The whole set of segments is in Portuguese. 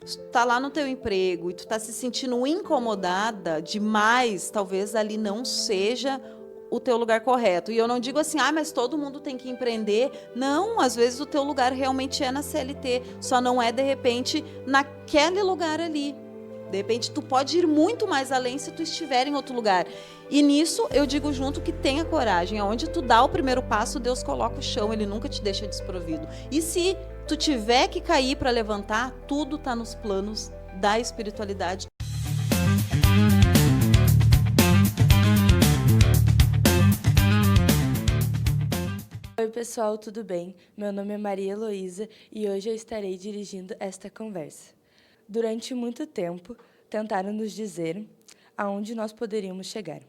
Se tu tá lá no teu emprego e tu tá se sentindo incomodada demais, talvez ali não seja o teu lugar correto. E eu não digo assim, mas todo mundo tem que empreender. Não, às vezes o teu lugar realmente é na CLT, só não é de repente naquele lugar ali. De repente tu pode ir muito mais além se tu estiver em outro lugar. E nisso eu digo junto que tenha coragem. Aonde tu dá o primeiro passo, Deus coloca o chão, Ele nunca te deixa desprovido. E se tu tiver que cair para levantar, tudo está nos planos da espiritualidade. Oi pessoal, tudo bem? Meu nome é Maria Heloísa e hoje eu estarei dirigindo esta conversa. Durante muito tempo, tentaram nos dizer aonde nós poderíamos chegar.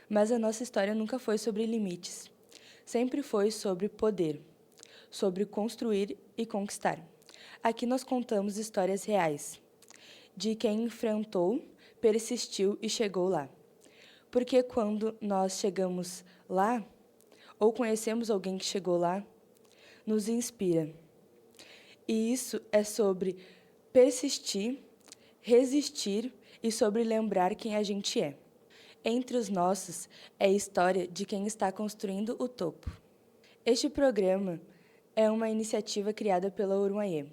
Mas a nossa história nunca foi sobre limites. Sempre foi sobre poder, sobre construir e conquistar. Aqui nós contamos histórias reais, de quem enfrentou, persistiu e chegou lá. Porque quando nós chegamos lá, ou conhecemos alguém que chegou lá, nos inspira. E isso é sobre persistir, resistir e sobre lembrar quem a gente é. Entre os nossos é a história de quem está construindo o topo. Este programa é uma iniciativa criada pela Urumaiê,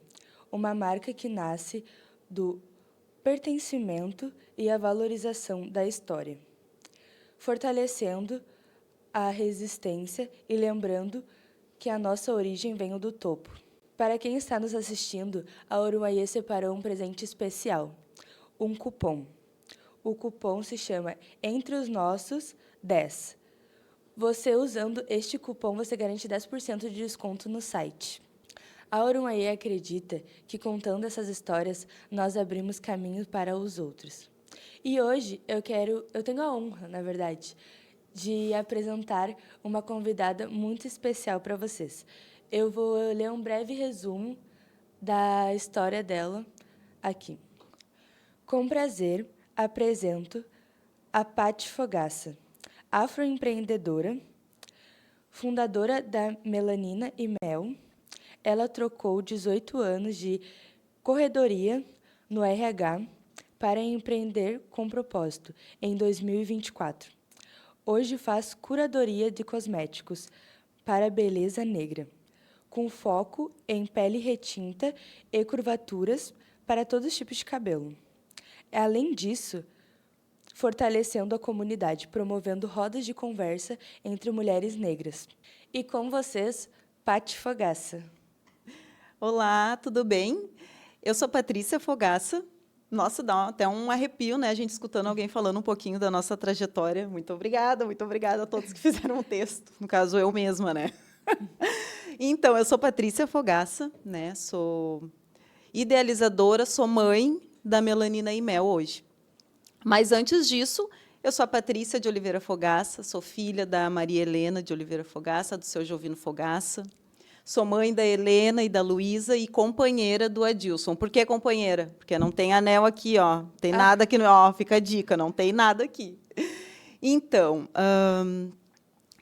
uma marca que nasce do pertencimento e a valorização da história, fortalecendo a resistência e lembrando que a nossa origem vem do topo. Para quem está nos assistindo, a Urumaiê separou um presente especial, um cupom. O cupom se chama Entre os Nossos 10. Você usando este cupom, você garante 10% de desconto no site. A Urumaiê acredita que contando essas histórias, nós abrimos caminho para os outros. E hoje eu tenho a honra, na verdade, de apresentar uma convidada muito especial para vocês. Eu vou ler um breve resumo da história dela aqui. Com prazer, apresento a Paty Fogaça, afroempreendedora, fundadora da Melanina e Mel. Ela trocou 18 anos de corredoria no RH para empreender com propósito em 2024. Hoje faz curadoria de cosméticos para a beleza negra, com foco em pele retinta e curvaturas para todos os tipos de cabelo. Além disso, fortalecendo a comunidade, promovendo rodas de conversa entre mulheres negras. E com vocês, Paty Fogaça. Olá, tudo bem? Eu sou Patrícia Fogaça. Nossa, dá até um arrepio, né? A gente escutando alguém falando um pouquinho da nossa trajetória. Muito obrigada a todos que fizeram o texto. No caso, eu mesma, né? Então, eu sou Patrícia Fogaça, né? Sou idealizadora, sou mãe da Melanina e Mel hoje. Mas antes disso, eu sou a Patrícia de Oliveira Fogaça, sou filha da Maria Helena de Oliveira Fogaça, do seu Jovino Fogaça. Sou mãe da Helena e da Luísa e companheira do Adilson. Por que companheira? Porque não tem anel aqui, ó. Tem nada aqui, ó, fica a dica, não tem nada aqui. Então,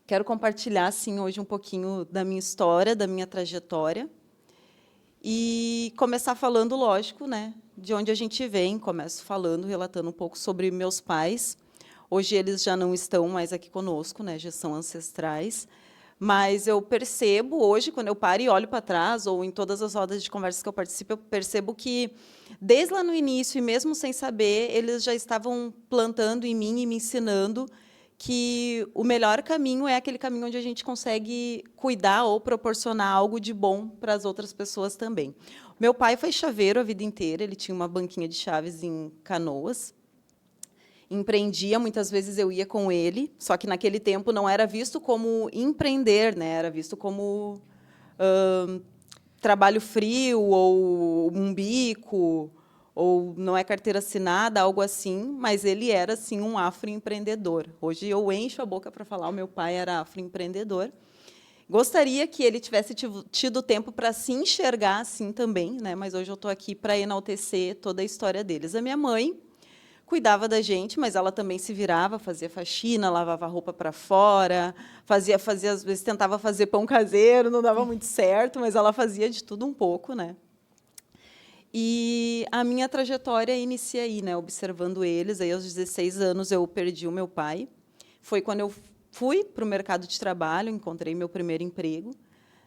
quero compartilhar, sim, hoje um pouquinho da minha história, da minha trajetória. E começar falando, lógico, né, de onde a gente vem. Começo falando, relatando um pouco sobre meus pais. Hoje eles já não estão mais aqui conosco, né, já são ancestrais. Mas eu percebo hoje, quando eu paro e olho para trás, ou em todas as rodas de conversa que eu participo, eu percebo que, desde lá no início, e mesmo sem saber, eles já estavam plantando em mim e me ensinando que o melhor caminho é aquele caminho onde a gente consegue cuidar ou proporcionar algo de bom para as outras pessoas também. Meu pai foi chaveiro a vida inteira, ele tinha uma banquinha de chaves em Canoas. Empreendia, muitas vezes eu ia com ele, só que naquele tempo não era visto como empreender, né? Era visto como trabalho frio ou um bico, ou não é carteira assinada, algo assim, mas ele era, sim, um afroempreendedor. Hoje eu encho a boca para falar, o meu pai era afroempreendedor. Gostaria que ele tivesse tido tempo para se enxergar assim também, né? Mas hoje eu estou aqui para enaltecer toda a história deles. A minha mãe cuidava da gente, mas ela também se virava, fazia faxina, lavava roupa para fora, fazia às vezes tentava fazer pão caseiro, não dava muito certo, mas ela fazia de tudo um pouco, né? E a minha trajetória inicia aí, né, observando eles. Aí, aos 16 anos, eu perdi o meu pai. Foi quando eu fui para o mercado de trabalho, encontrei meu primeiro emprego,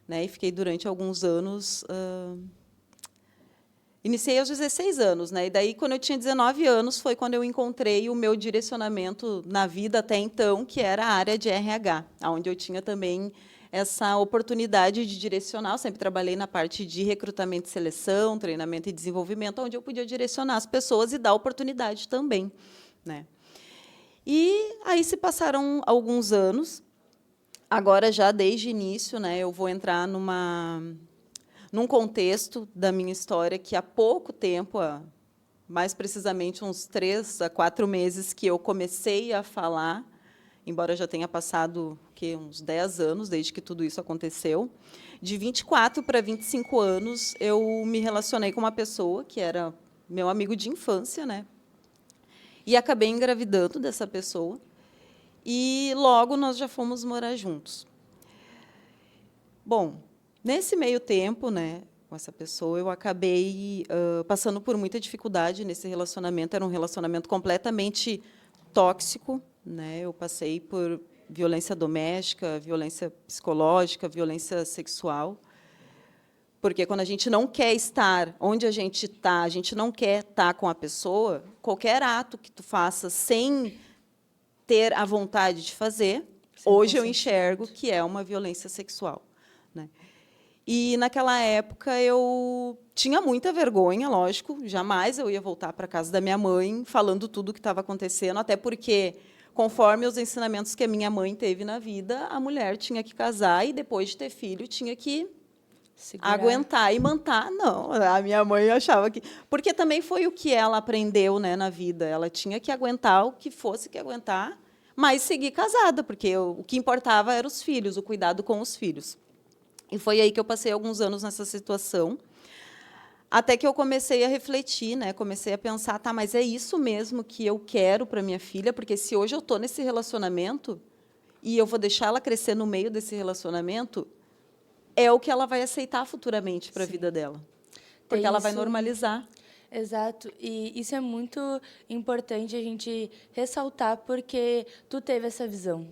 né, e fiquei durante alguns anos. Iniciei aos 16 anos, né, e daí, quando eu tinha 19 anos, foi quando eu encontrei o meu direcionamento na vida até então, que era a área de RH, onde eu tinha também essa oportunidade de direcionar. Eu sempre trabalhei na parte de recrutamento e seleção, treinamento e desenvolvimento, onde eu podia direcionar as pessoas e dar oportunidade também, né. E aí se passaram alguns anos. Agora, já desde o início, né, eu vou entrar num contexto da minha história que há pouco tempo, mais precisamente uns 3 a 4 meses, que eu comecei a falar, embora já tenha passado uns 10 anos desde que tudo isso aconteceu. De 24 para 25 anos, eu me relacionei com uma pessoa que era meu amigo de infância, né? E acabei engravidando dessa pessoa. E logo nós já fomos morar juntos. Bom, nesse meio tempo, né, com essa pessoa, eu acabei passando por muita dificuldade nesse relacionamento. Era um relacionamento completamente tóxico, né? Eu passei por violência doméstica, violência psicológica, violência sexual. Porque quando a gente não quer estar onde a gente não quer estar com a pessoa, qualquer ato que tu faça sem ter a vontade de fazer, hoje eu enxergo que é uma violência sexual, né? E, naquela época, eu tinha muita vergonha, lógico, jamais eu ia voltar para a casa da minha mãe falando tudo o que estava acontecendo, até porque, conforme os ensinamentos que a minha mãe teve na vida, a mulher tinha que casar e, depois de ter filho, tinha que aguentar e manter. Não, a minha mãe achava que... Porque também foi o que ela aprendeu, né, na vida. Ela tinha que aguentar o que fosse que aguentar, mas seguir casada, porque o que importava eram os filhos, o cuidado com os filhos. E foi aí que eu passei alguns anos nessa situação, até que eu comecei a refletir, né? Comecei a pensar, tá, mas é isso mesmo que eu quero para minha filha? Porque se hoje eu estou nesse relacionamento e eu vou deixar ela crescer no meio desse relacionamento, é o que ela vai aceitar futuramente para a vida dela, porque ela vai normalizar. Exato, e isso é muito importante a gente ressaltar, porque tu teve essa visão.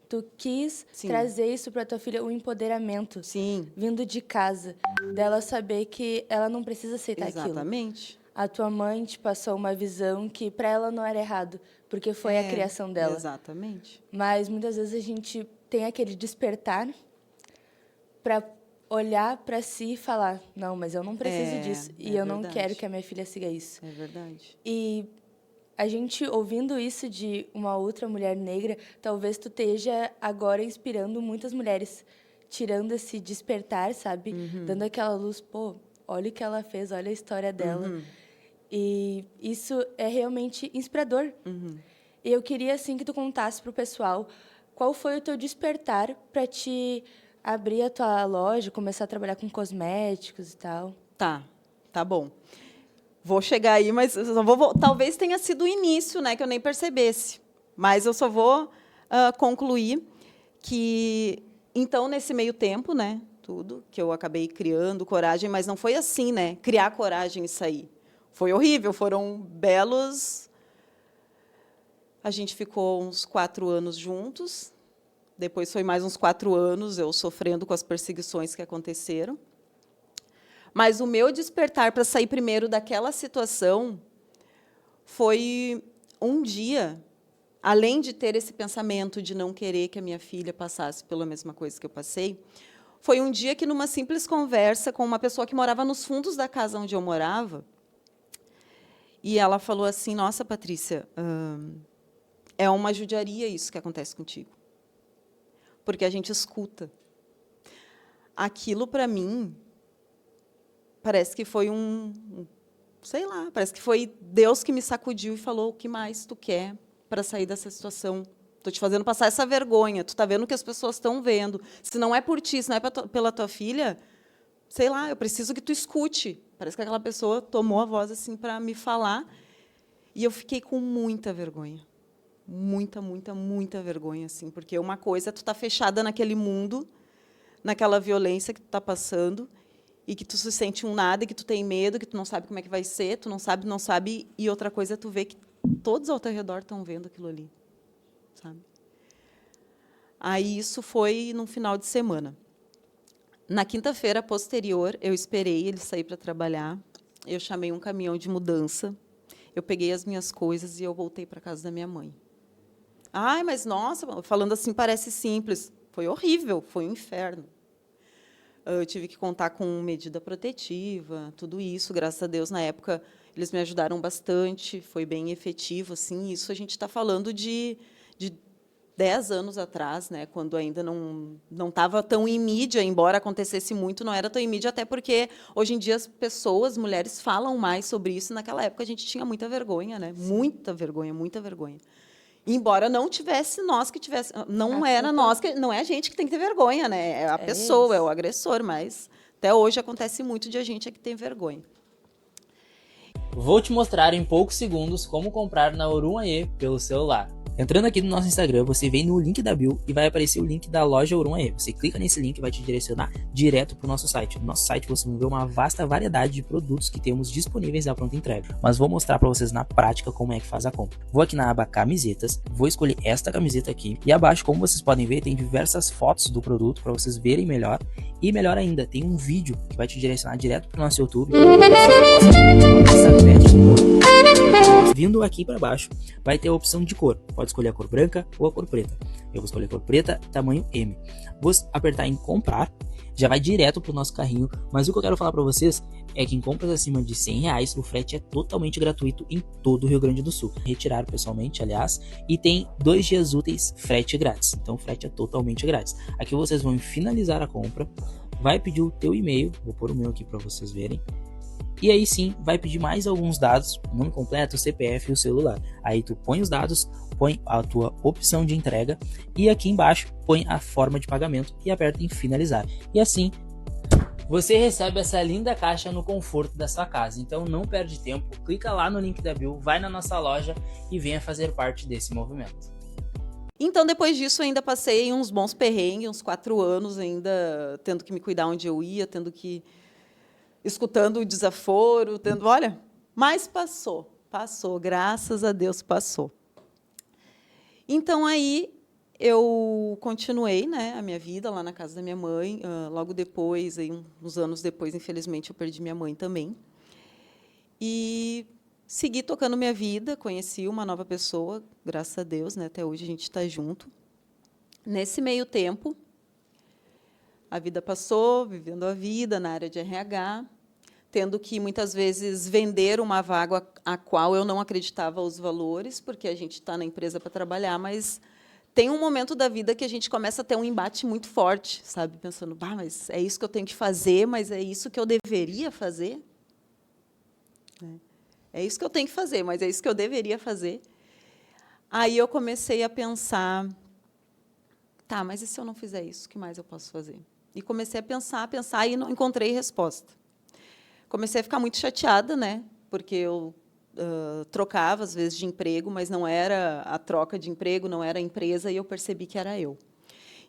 Tu quis trazer isso para tua filha, o empoderamento, vindo de casa, dela saber que ela não precisa aceitar aquilo. Exatamente. A tua mãe te passou uma visão que para ela não era errado, porque foi a criação dela. Exatamente. Mas muitas vezes a gente tem aquele despertar para olhar para si e falar, não, mas eu não preciso disso e eu não quero que a minha filha siga isso. É verdade. E a gente, ouvindo isso de uma outra mulher negra, talvez tu esteja agora inspirando muitas mulheres, tirando esse despertar, sabe? Dando aquela luz, pô, olha o que ela fez, olha a história dela. E isso é realmente inspirador. E eu queria, assim, que tu contasse para o pessoal qual foi o teu despertar para te abrir a tua loja, começar a trabalhar com cosméticos e tal. Tá bom. Vou chegar aí, mas eu só talvez tenha sido o início, né, que eu nem percebesse. Mas eu só vou concluir que, então, nesse meio tempo, né, tudo, que eu acabei criando coragem, mas não foi assim, né, criar coragem e sair. Foi horrível, foram belos... A gente ficou uns 4 anos juntos, depois foi mais uns 4 anos eu sofrendo com as perseguições que aconteceram. Mas o meu despertar para sair primeiro daquela situação foi um dia, além de ter esse pensamento de não querer que a minha filha passasse pela mesma coisa que eu passei, foi um dia que, numa simples conversa com uma pessoa que morava nos fundos da casa onde eu morava, e ela falou assim, nossa, Patrícia, é uma judiaria isso que acontece contigo. Porque a gente escuta. Aquilo, para mim, parece que foi sei lá, parece que foi Deus que me sacudiu e falou, o que mais tu quer para sair dessa situação? Estou te fazendo passar essa vergonha, tu está vendo o que as pessoas estão vendo. Se não é por ti, se não é pela tua filha, sei lá, eu preciso que tu escute. Parece que aquela pessoa tomou a voz assim para me falar, e eu fiquei com muita vergonha. Muita, muita, muita vergonha, assim, porque uma coisa é tu estar fechada naquele mundo, naquela violência que tu está passando, e que tu se sente um nada, e que tu tem medo, que tu não sabe como é que vai ser, tu não sabe, e outra coisa é tu ver que todos ao teu redor estão vendo aquilo ali, sabe? Aí isso foi no final de semana. Na quinta-feira posterior, eu esperei ele sair para trabalhar, eu chamei um caminhão de mudança, eu peguei as minhas coisas e eu voltei para casa da minha mãe. Ai, mas nossa, falando assim parece simples. Foi horrível, foi um inferno. Eu tive que contar com medida protetiva, tudo isso. Graças a Deus, na época, eles me ajudaram bastante, foi bem efetivo. Assim, isso a gente está falando de 10 anos atrás, né, quando ainda não estava tão em mídia, embora acontecesse muito, não era tão em mídia, até porque, hoje em dia, as pessoas, mulheres, falam mais sobre isso. Naquela época, a gente tinha muita vergonha, né? Muita vergonha, muita vergonha. Embora não tivesse nós que tivesse, não era nós que, não é a gente que tem que ter vergonha, né? É a pessoa, é o agressor, mas até hoje acontece muito de a gente é que tem vergonha. Vou te mostrar em poucos segundos como comprar na Orum.ae pelo celular. Entrando aqui no nosso Instagram, você vem no link da bio e vai aparecer o link da loja Orum.ae. Você clica nesse link e vai te direcionar direto para o nosso site. No nosso site você vai ver uma vasta variedade de produtos que temos disponíveis à pronta entrega. Mas vou mostrar para vocês na prática como é que faz a compra. Vou aqui na aba camisetas, vou escolher esta camiseta aqui. E abaixo, como vocês podem ver, tem diversas fotos do produto para vocês verem melhor. E melhor ainda, tem um vídeo que vai te direcionar direto para o nosso YouTube. Vindo aqui para baixo, vai ter a opção de cor. Pode escolher a cor branca ou a cor preta. Eu vou escolher a cor preta, tamanho M. Vou apertar em comprar, já vai direto para o nosso carrinho. Mas o que eu quero falar para vocês é que em compras acima de R$100, o frete é totalmente gratuito em todo o Rio Grande do Sul. Retirar pessoalmente, aliás, e tem 2 dias úteis frete grátis. Então o frete é totalmente grátis. Aqui vocês vão finalizar a compra, vai pedir o teu e-mail, vou pôr o meu aqui para vocês verem. E aí sim, vai pedir mais alguns dados, nome completo, CPF e o celular. Aí tu põe os dados, põe a tua opção de entrega e aqui embaixo põe a forma de pagamento e aperta em finalizar. E assim, você recebe essa linda caixa no conforto da sua casa. Então não perde tempo, clica lá no link da bio, vai na nossa loja e venha fazer parte desse movimento. Então, depois disso, ainda passei uns bons perrengues, uns 4 anos ainda tendo que me cuidar onde eu ia, escutando o desaforo, olha, mas passou, graças a Deus passou. Então, aí, eu continuei, né, a minha vida lá na casa da minha mãe. Logo depois, aí, uns anos depois, infelizmente, eu perdi minha mãe também. E segui tocando minha vida, conheci uma nova pessoa, graças a Deus, né, até hoje a gente está junto. Nesse meio tempo, a vida passou, vivendo a vida na área de RH, tendo que, muitas vezes, vender uma vaga a qual eu não acreditava os valores, porque a gente está na empresa para trabalhar, mas tem um momento da vida que a gente começa a ter um embate muito forte, sabe? Pensando, mas é isso que eu tenho que fazer, mas é isso que eu deveria fazer? É isso que eu tenho que fazer, mas é isso que eu deveria fazer? Aí eu comecei a pensar, mas e se eu não fizer isso, o que mais eu posso fazer? E comecei a pensar, e não encontrei resposta. Comecei a ficar muito chateada, né? Porque eu trocava, às vezes, de emprego, mas não era a troca de emprego, não era a empresa, e eu percebi que era eu.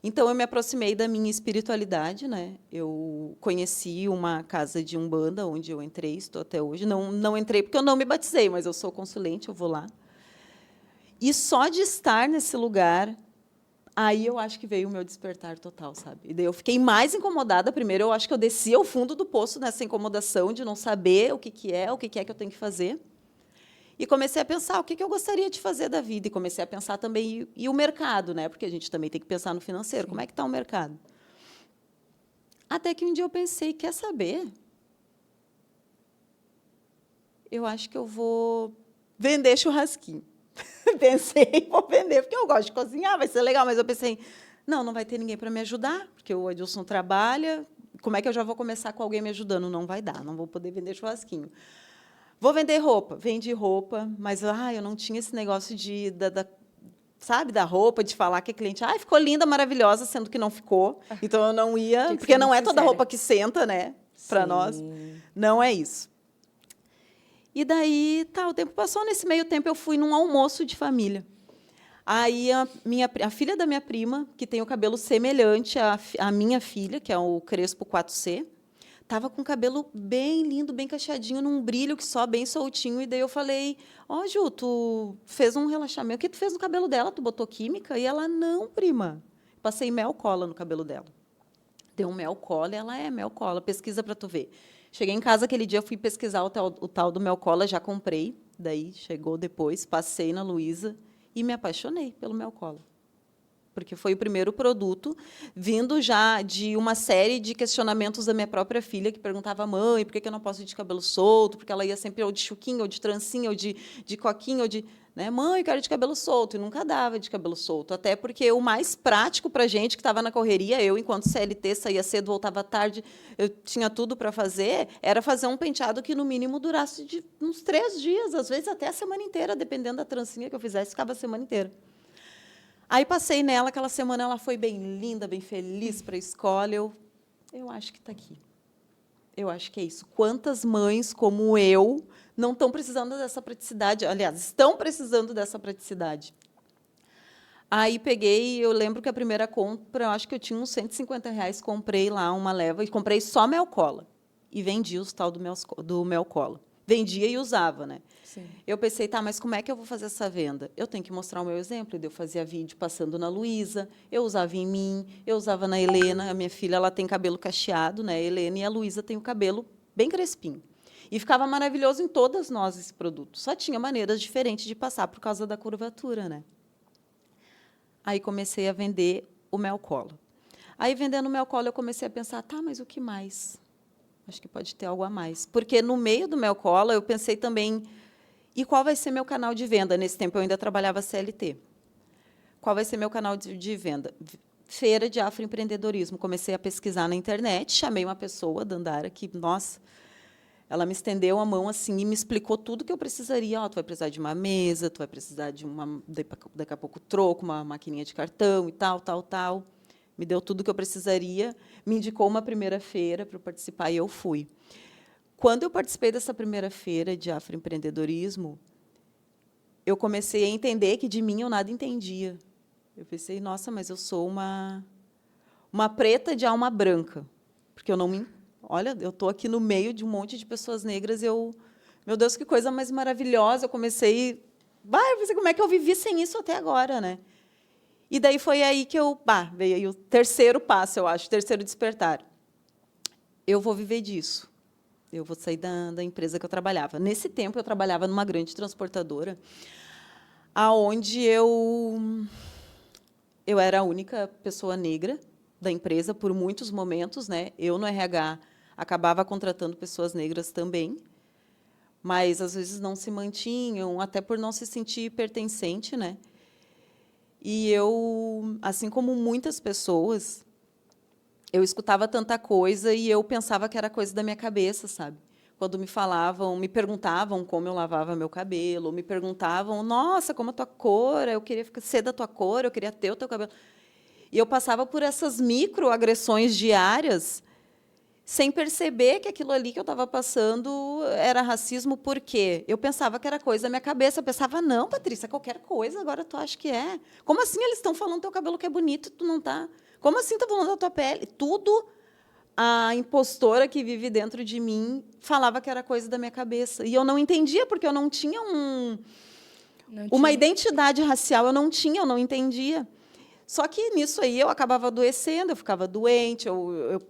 Então, eu me aproximei da minha espiritualidade, né? Eu conheci uma casa de umbanda, onde eu entrei, estou até hoje. Não entrei porque eu não me batizei, mas eu sou consulente, eu vou lá. E só de estar nesse lugar, aí eu acho que veio o meu despertar total, sabe? E daí eu fiquei mais incomodada. Primeiro, eu acho que eu desci ao fundo do poço nessa incomodação de não saber o que é que eu tenho que fazer. E comecei a pensar o que eu gostaria de fazer da vida. E comecei a pensar também, e o mercado, né? Porque a gente também tem que pensar no financeiro. Sim. Como é que está o mercado? Até que um dia eu pensei, quer saber? Eu acho que eu vou vender churrasquinho. Pensei, vou vender, porque eu gosto de cozinhar, vai ser legal. Mas eu pensei, não vai ter ninguém para me ajudar, porque o Adilson trabalha. Como é que eu já vou começar com alguém me ajudando? Não vai dar, não vou poder vender churrasquinho. Vou vender roupa. Vendi roupa, mas eu não tinha esse negócio sabe, da roupa, de falar que a cliente ficou linda, maravilhosa, sendo que não ficou. Então, eu não ia, porque não é toda roupa que senta, né, para nós. Não é isso. E daí, o tempo passou. Nesse meio tempo, eu fui num almoço de família. Aí, a filha da minha prima, que tem o cabelo semelhante à minha filha, que é o Crespo 4C, tava com o cabelo bem lindo, bem cacheadinho, num brilho que só, bem soltinho. E daí eu falei, ó, Ju, tu fez um relaxamento. O que tu fez no cabelo dela? Tu botou química? E ela, não, prima. Passei mel cola no cabelo dela. Deu um mel cola, ela é mel cola, pesquisa para tu ver. Cheguei em casa aquele dia, fui pesquisar o tal do mel cola, já comprei. Daí chegou depois, passei na Luísa e me apaixonei pelo mel cola. Porque foi o primeiro produto, vindo já de uma série de questionamentos da minha própria filha, que perguntava, mãe, por que eu não posso ir de cabelo solto? Porque ela ia sempre ou de chuquinho, ou de trancinha, ou de coquinho, ou de... Né? Mãe, eu quero de cabelo solto. E nunca dava de cabelo solto. Até porque o mais prático para a gente, que estava na correria, eu, enquanto CLT, saía cedo, voltava tarde, eu tinha tudo para fazer, era fazer um penteado que, no mínimo, durasse uns 3 dias, às vezes até a semana inteira, dependendo da trancinha que eu fizesse, ficava a semana inteira. Aí passei nela, aquela semana ela foi bem linda, bem feliz para a escola. Eu acho que está aqui. Eu acho que é isso. Quantas mães como eu não estão precisando dessa praticidade? Aliás, estão precisando dessa praticidade. Aí peguei, eu lembro que a primeira compra, eu acho que eu tinha uns R$ 150, comprei lá uma leva e comprei só mel cola. E vendi os tal do mel cola. Vendia e usava, né? Sim. Eu pensei, tá, mas como é que eu vou fazer essa venda? Eu tenho que mostrar o meu exemplo. Eu fazia vídeo passando na Luísa, eu usava em mim, eu usava na Helena. A minha filha, ela tem cabelo cacheado, né? A Helena, e a Luísa tem o cabelo bem crespinho. E ficava maravilhoso em todas nós esse produto. Só tinha maneiras diferentes de passar por causa da curvatura, né? Aí comecei a vender o mel cola. Aí, vendendo o mel cola, eu comecei a pensar, tá, mas o que mais? Acho que pode ter algo a mais. Porque, no meio do mel cola, eu pensei também, e qual vai ser meu canal de venda? Nesse tempo, eu ainda trabalhava CLT. Qual vai ser meu canal de venda? Feira de afroempreendedorismo. Comecei a pesquisar na internet, chamei uma pessoa, Dandara, que, nossa, ela me estendeu a mão assim e me explicou tudo que eu precisaria. Oh, tu vai precisar de uma mesa, tu vai precisar de daqui a pouco troco, uma maquininha de cartão e tal, tal, tal. Me deu tudo que eu precisaria, me indicou uma primeira feira para participar e eu fui. Quando eu participei dessa primeira feira de afroempreendedorismo, eu comecei a entender que de mim eu nada entendia. Eu pensei, nossa, mas eu sou uma preta de alma branca, porque eu não me... Olha, eu estou aqui no meio de um monte de pessoas negras, meu Deus, que coisa mais maravilhosa. Eu comecei, eu pensei, como é que eu vivi sem isso até agora, né? E daí foi aí que veio aí o terceiro passo, eu acho, o terceiro despertar. Eu vou viver disso. Eu vou sair da empresa que eu trabalhava. Nesse tempo, eu trabalhava numa grande transportadora, aonde eu era a única pessoa negra da empresa por muitos momentos, né? Eu, no RH, acabava contratando pessoas negras também, mas, às vezes, não se mantinham, até por não se sentir pertencente, né? E eu, assim como muitas pessoas, eu escutava tanta coisa e eu pensava que era coisa da minha cabeça, sabe? Quando me perguntavam como eu lavava meu cabelo, ou me perguntavam, nossa, como a tua cor, eu queria ser da tua cor, eu queria ter o teu cabelo. E eu passava por essas microagressões diárias, sem perceber que aquilo ali que eu estava passando era racismo, por quê? Eu pensava que era coisa da minha cabeça. Eu pensava, não, Patrícia, qualquer coisa, agora tu acha que é. Como assim eles estão falando teu cabelo que é bonito e tu não está? Como assim estão falando da tua pele? Tudo a impostora que vive dentro de mim falava que era coisa da minha cabeça. E eu não entendia, porque eu não tinha uma identidade racial, eu não entendia. Só que nisso aí eu acabava adoecendo, eu ficava doente, eu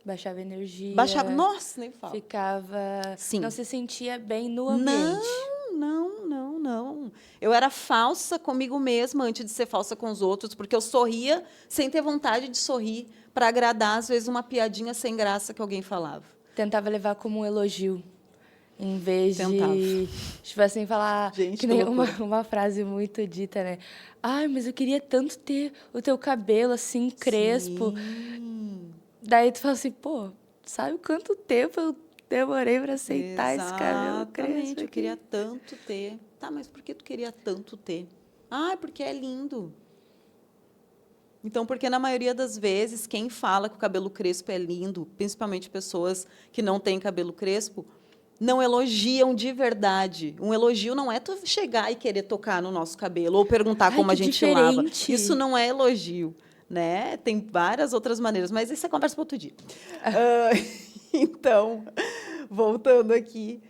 baixava energia. Nossa, nem falo. Ficava... Sim. Não se sentia bem no ambiente. Não. Eu era falsa comigo mesma antes de ser falsa com os outros, porque eu sorria sem ter vontade de sorrir, para agradar, às vezes, uma piadinha sem graça que alguém falava. Tentava levar como um elogio, em vez Tentava. de, tipo assim, falar... Gente, que nem uma frase muito dita, né? Ai, mas eu queria tanto ter o teu cabelo, assim, crespo. Sim. Daí tu fala assim, pô, sabe quanto tempo eu demorei para aceitar esse cabelo crespo? Exatamente, eu queria tanto ter. Tá, mas por que tu queria tanto ter? Ah, porque é lindo. Então, porque na maioria das vezes, quem fala que o cabelo crespo é lindo, principalmente pessoas que não têm cabelo crespo, não elogiam de verdade. Um elogio não é tu chegar e querer tocar no nosso cabelo ou perguntar como a gente lava. Isso não é elogio. né? Tem várias outras maneiras, mas isso é conversa para outro dia. Então, voltando aqui,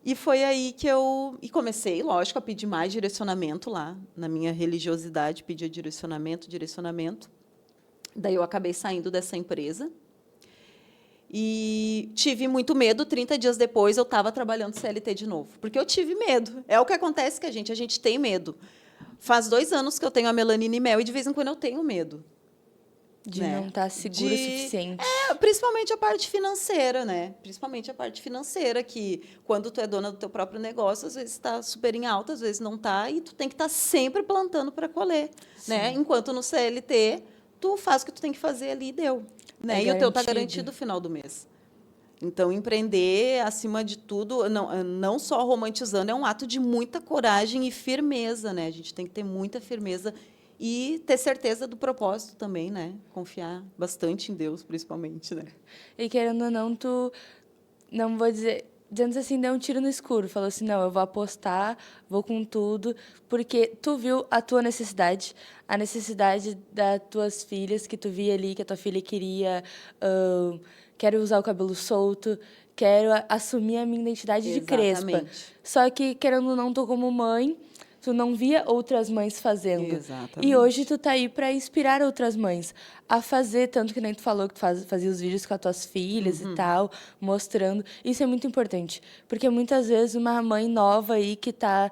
e foi aí que eu comecei, lógico, a pedir mais direcionamento lá, na minha religiosidade, pedia direcionamento. Daí eu acabei saindo dessa empresa e tive muito medo. 30 dias depois, eu estava trabalhando CLT de novo, porque eu tive medo. É o que acontece com a gente tem medo. Faz 2 anos que eu tenho a melanina e mel e, de vez em quando, eu tenho medo. De né? não estar seguro o suficiente. Principalmente a parte financeira, né? Principalmente a parte financeira, que quando tu é dona do teu próprio negócio, às vezes está super em alta, às vezes não está, e tu tem que estar sempre plantando para colher, né? Enquanto no CLT, tu faz o que tu tem que fazer ali e deu, né? E o teu está garantido no final do mês. Então, empreender, acima de tudo, não só romantizando, é um ato de muita coragem e firmeza, né? A gente tem que ter muita firmeza e ter certeza do propósito também, né? Confiar bastante em Deus, principalmente, né? E querendo ou não, tu, não vou dizer, dizendo assim, deu um tiro no escuro. Falou assim, não, eu vou apostar, vou com tudo, porque tu viu a tua necessidade, a necessidade das tuas filhas, que tu via ali, que a tua filha queria, quero usar o cabelo solto, quero assumir a minha identidade de crespa. Só que, querendo ou não, tu como mãe, tu não via outras mães fazendo. Exatamente. E hoje tu tá aí para inspirar outras mães a fazer, tanto que nem tu falou que tu fazia os vídeos com as tuas filhas e tal, mostrando. Isso é muito importante, porque muitas vezes uma mãe nova aí que tá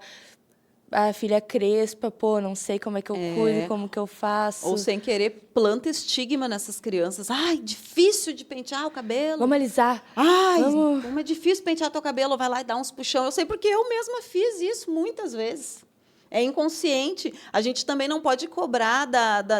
a filha crespa, pô, não sei como é que eu cuido, como que eu faço. Ou sem querer planta estigma nessas crianças. Ai, difícil de pentear o cabelo. Vamos alisar. Ai, como é difícil pentear teu cabelo, vai lá e dá uns puxão. Eu sei porque eu mesma fiz isso muitas vezes. É inconsciente. A gente também não pode cobrar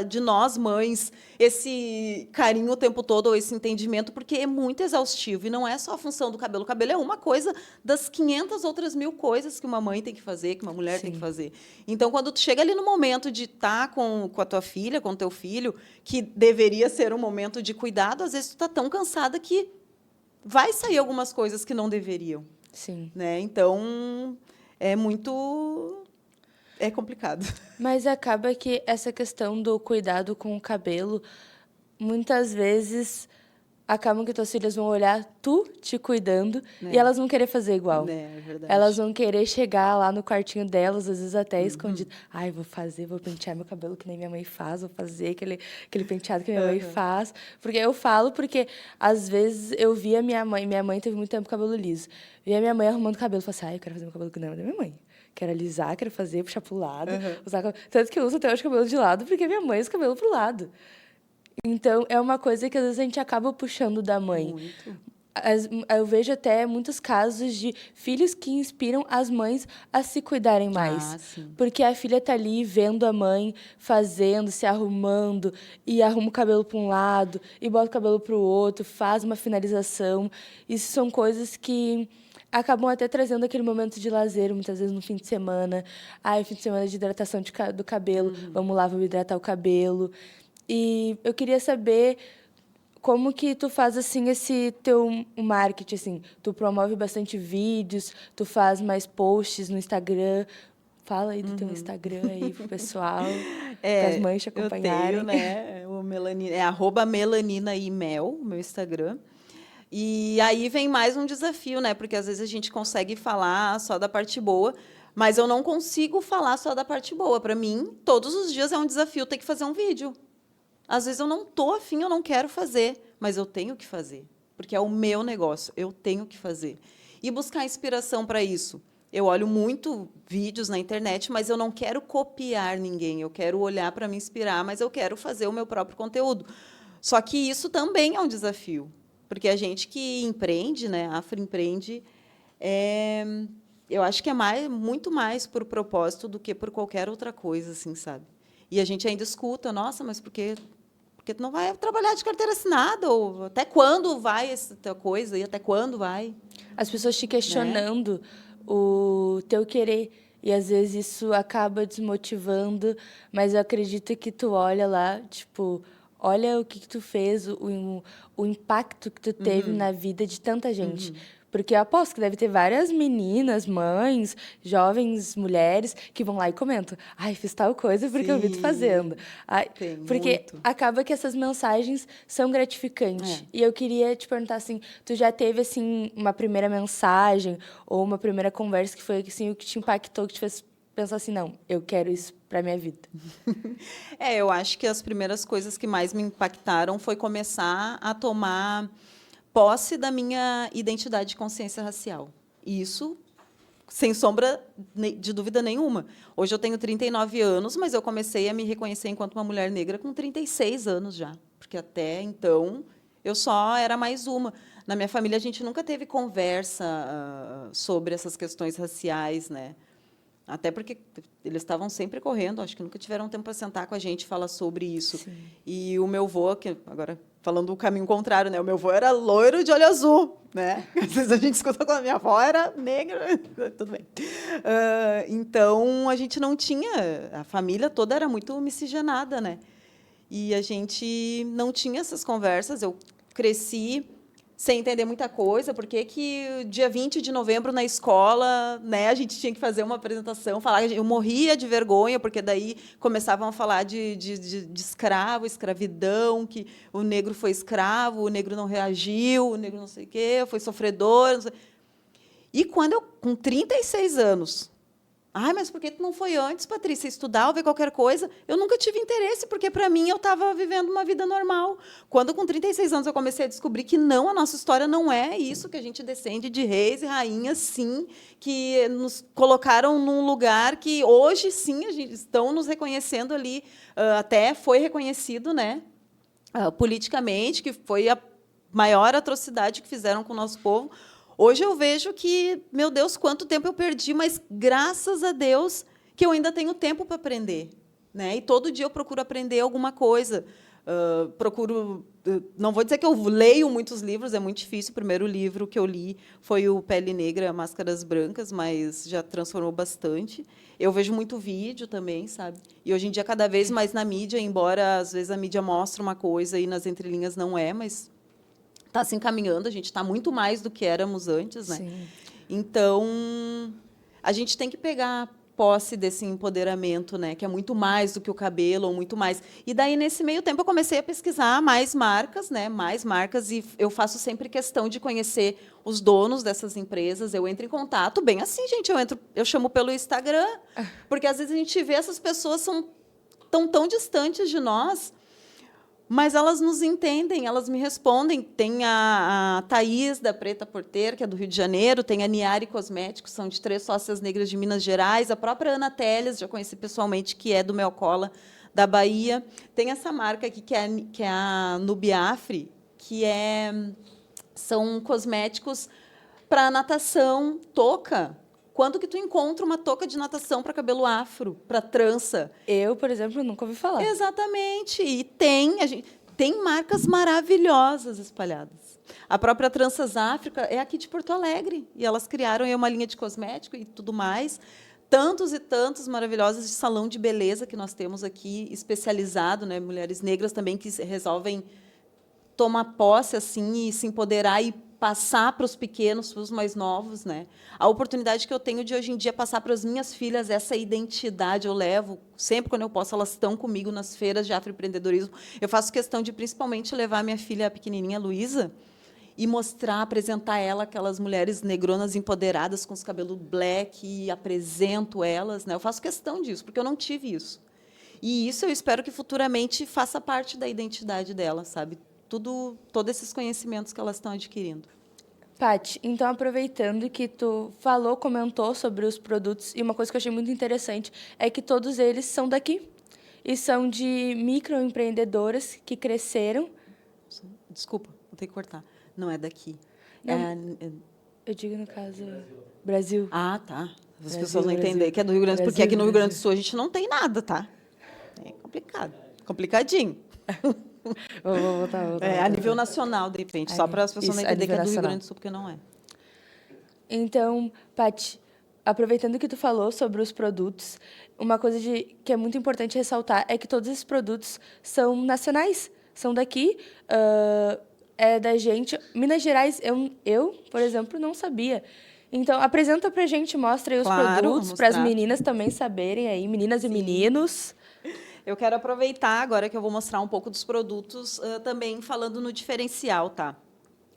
de nós, mães, esse carinho o tempo todo, ou esse entendimento, porque é muito exaustivo. E não é só a função do cabelo. O cabelo é uma coisa das 500 outras mil coisas que uma mãe tem que fazer, que uma mulher tem que fazer. Então, quando tu chega ali no momento de estar com a tua filha, com o teu filho, que deveria ser um momento de cuidado, às vezes tu está tão cansada que vai sair algumas coisas que não deveriam. Sim. Né? Então, é muito... É complicado. Mas acaba que essa questão do cuidado com o cabelo, muitas vezes acabam que tuas filhas vão olhar tu te cuidando e elas vão querer fazer igual. É verdade. Elas vão querer chegar lá no quartinho delas, às vezes até escondido. Ai, vou pentear meu cabelo que nem minha mãe faz, vou fazer aquele penteado que minha mãe faz. Porque eu falo, porque às vezes eu via minha mãe teve muito tempo cabelo liso. Via minha mãe arrumando cabelo, falava assim, eu quero fazer meu cabelo que nem o da minha mãe. Quero alisar, quero fazer, puxar pro lado. Tanto que eu uso até hoje cabelo de lado, porque minha mãe usa cabelo pro lado. Então, é uma coisa que às vezes a gente acaba puxando da mãe. Muito. Eu vejo até muitos casos de filhos que inspiram as mães a se cuidarem mais. Sim. Porque a filha tá ali vendo a mãe fazendo, se arrumando, e arruma o cabelo para um lado, e bota o cabelo para o outro, faz uma finalização. Isso são coisas que acabam até trazendo aquele momento de lazer, muitas vezes no fim de semana. Fim de semana de hidratação do cabelo. Vamos lá, vamos hidratar o cabelo. E eu queria saber como que tu faz, assim, esse teu marketing, assim. Tu promove bastante vídeos, tu faz mais posts no Instagram. Fala aí do teu Instagram aí pro pessoal, para as mães te acompanharem. Eu tenho, né? O Melanina, @melaninaimel, o meu Instagram. E aí vem mais um desafio, né? Porque às vezes a gente consegue falar só da parte boa, mas eu não consigo falar só da parte boa. Para mim, todos os dias é um desafio ter que fazer um vídeo. Às vezes eu não estou afim, eu não quero fazer, mas eu tenho que fazer, porque é o meu negócio, eu tenho que fazer. E buscar inspiração para isso. Eu olho muito vídeos na internet, mas eu não quero copiar ninguém, eu quero olhar para me inspirar, mas eu quero fazer o meu próprio conteúdo. Só que isso também é um desafio. Porque a gente que empreende, né, a Afra empreende, eu acho que é muito mais por propósito do que por qualquer outra coisa, assim, sabe? E a gente ainda escuta, nossa, mas por que tu não vai trabalhar de carteira assinada? Ou até quando vai essa coisa? E até quando vai? As pessoas te questionando o teu querer. E, às vezes, isso acaba desmotivando, mas eu acredito que tu olha lá, tipo... Olha o que tu fez, o impacto que tu teve na vida de tanta gente. Porque eu aposto que deve ter várias meninas, mães, jovens, mulheres, que vão lá e comentam. Ai, fiz tal coisa porque eu vi tu Sim, fazendo. Ai, tem porque muito. acaba que essas mensagens são gratificantes. E eu queria te perguntar assim, tu já teve assim uma primeira mensagem ou uma primeira conversa que foi assim, o que te impactou, que te fez pensar assim, não, eu quero isso para minha vida. Eu acho que as primeiras coisas que mais me impactaram foi começar a tomar posse da minha identidade de consciência racial. E isso, sem sombra de dúvida nenhuma. Hoje eu tenho 39 anos, mas eu comecei a me reconhecer enquanto uma mulher negra com 36 anos já. Porque até então eu só era mais uma. Na minha família a gente nunca teve conversa sobre essas questões raciais, né? Até porque eles estavam sempre correndo, acho que nunca tiveram tempo para sentar com a gente e falar sobre isso. Sim. E o meu avô, que agora falando o caminho contrário, né? O meu avô era loiro de olho azul, né? Às vezes a gente escuta com a minha avó era negra, tudo bem. Então a gente não tinha, a família toda era muito miscigenada, né? E a gente não tinha essas conversas. Eu cresci sem entender muita coisa, porque que dia 20 de novembro na escola, né, a gente tinha que fazer uma apresentação, falar, eu morria de vergonha, porque daí começavam a falar de escravo, escravidão, que o negro foi escravo, o negro não reagiu, o negro não sei o quê, foi sofredor. Não sei. E quando eu, com 36 anos, mas por que tu não foi antes, Patrícia, estudar ou ver qualquer coisa? Eu nunca tive interesse, porque, para mim, eu estava vivendo uma vida normal. Quando, com 36 anos, eu comecei a descobrir que não, a nossa história não é isso, que a gente descende de reis e rainhas, sim, que nos colocaram num lugar que, hoje, sim, a gente, estão nos reconhecendo ali, até foi reconhecido, né, politicamente, que foi a maior atrocidade que fizeram com o nosso povo. Hoje eu vejo que, meu Deus, quanto tempo eu perdi, mas graças a Deus que eu ainda tenho tempo para aprender, né? E todo dia eu procuro aprender alguma coisa. Não vou dizer que eu leio muitos livros, é muito difícil. O primeiro livro que eu li foi o Pele Negra, Máscaras Brancas, mas já transformou bastante. Eu vejo muito vídeo também, sabe? E hoje em dia, cada vez mais na mídia, embora às vezes a mídia mostre uma coisa e nas entrelinhas não é, mas está se encaminhando, a gente está muito mais do que éramos antes, né? Sim. Então, a gente tem que pegar posse desse empoderamento, né? Que é muito mais do que o cabelo, ou muito mais. E daí, nesse meio tempo, eu comecei a pesquisar mais marcas, né? Mais marcas, e eu faço sempre questão de conhecer os donos dessas empresas. Eu entro em contato, bem assim, gente, eu chamo pelo Instagram, porque às vezes a gente vê essas pessoas são tão distantes de nós, mas elas nos entendem, elas me respondem. Tem a Thaís, da Preta Porter, que é do Rio de Janeiro, tem a Niari Cosméticos, são de 3 sócias negras de Minas Gerais, a própria Ana Teles, já conheci pessoalmente, que é do Melcola, da Bahia. Tem essa marca aqui, que é a Nubiafre, são cosméticos para natação, touca. Quando que tu encontra uma touca de natação para cabelo afro, para trança? Eu, por exemplo, nunca ouvi falar. Exatamente. E tem marcas maravilhosas espalhadas. A própria Tranças África é aqui de Porto Alegre. E elas criaram aí uma linha de cosmético e tudo mais. Tantos e tantos maravilhosos de salão de beleza que nós temos aqui, especializado, né? Mulheres negras também que resolvem tomar posse assim e se empoderar e passar para os pequenos, para os mais novos, né? A oportunidade que eu tenho de hoje em dia passar para as minhas filhas essa identidade, eu levo sempre quando eu posso, elas estão comigo nas feiras de afroempreendedorismo. Eu faço questão de principalmente levar minha filha a pequenininha Luísa e mostrar, apresentar ela aquelas mulheres negronas empoderadas com os cabelos black e apresento elas, né? Eu faço questão disso, porque eu não tive isso. E isso eu espero que futuramente faça parte da identidade dela, sabe? Todos esses conhecimentos que elas estão adquirindo. Paty, então, aproveitando que tu comentou sobre os produtos, e uma coisa que eu achei muito interessante é que todos eles são daqui e são de microempreendedoras que cresceram. Desculpa, vou ter que cortar. Não é daqui. Eu digo, no caso, Brasil. Ah, tá. As Brasil, pessoas não Brasil. entendem que é do Rio Grande do Sul, porque aqui no Rio Grande do Sul a gente não tem nada, tá? É complicado. Complicadinho. Vou voltar. A nível nacional, de repente, só para as pessoas não entenderem que é do Rio Grande do Sul, porque não é. Então, Paty, aproveitando que tu falou sobre os produtos, uma coisa que é muito importante ressaltar é que todos esses produtos são nacionais, são daqui. da gente. Minas Gerais, eu, por exemplo, não sabia. Então, apresenta pra gente, mostra aí os produtos, para as meninas também saberem aí, meninas e meninos. Eu quero aproveitar agora que eu vou mostrar um pouco dos produtos, também falando no diferencial, tá?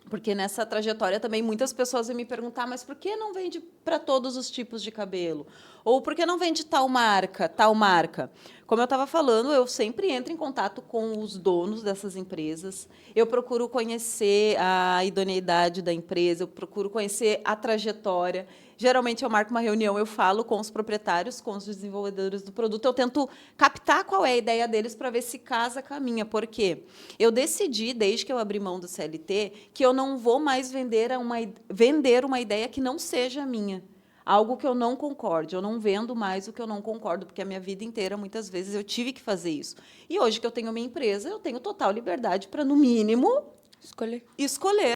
Porque nessa trajetória também muitas pessoas vêm me perguntar, mas por que não vende para todos os tipos de cabelo? Ou por que não vende tal marca, tal marca? Como eu estava falando, eu sempre entro em contato com os donos dessas empresas, eu procuro conhecer a idoneidade da empresa, eu procuro conhecer a trajetória. Geralmente, eu marco uma reunião, eu falo com os proprietários, com os desenvolvedores do produto, eu tento captar qual é a ideia deles para ver se casa com a minha. Por quê? Eu decidi, desde que eu abri mão do CLT, que eu não vou mais vender uma ideia que não seja minha. Algo que eu não concorde. Eu não vendo mais o que eu não concordo, porque a minha vida inteira, muitas vezes, eu tive que fazer isso. E hoje que eu tenho minha empresa, eu tenho total liberdade para, no mínimo, escolher.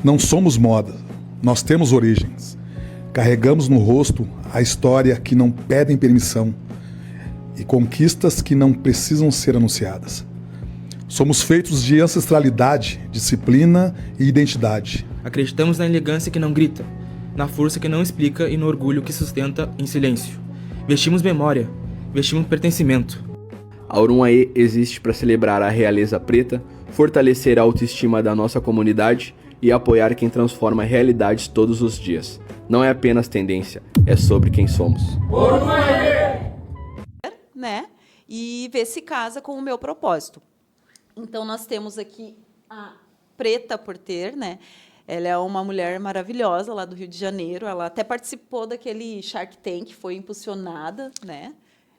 Não somos moda, nós temos origens. Carregamos no rosto a história que não pedem permissão e conquistas que não precisam ser anunciadas. Somos feitos de ancestralidade, disciplina e identidade. Acreditamos na elegância que não grita, na força que não explica e no orgulho que sustenta em silêncio. Vestimos memória, vestimos pertencimento. A Orumaê existe para celebrar a realeza preta, fortalecer a autoestima da nossa comunidade e apoiar quem transforma realidades todos os dias. Não é apenas tendência, é sobre quem somos. Né? E ver se casa com o meu propósito. Então, nós temos aqui a Preta Porter, né? Ela é uma mulher maravilhosa lá do Rio de Janeiro. Ela até participou daquele Shark Tank, foi impulsionada, né?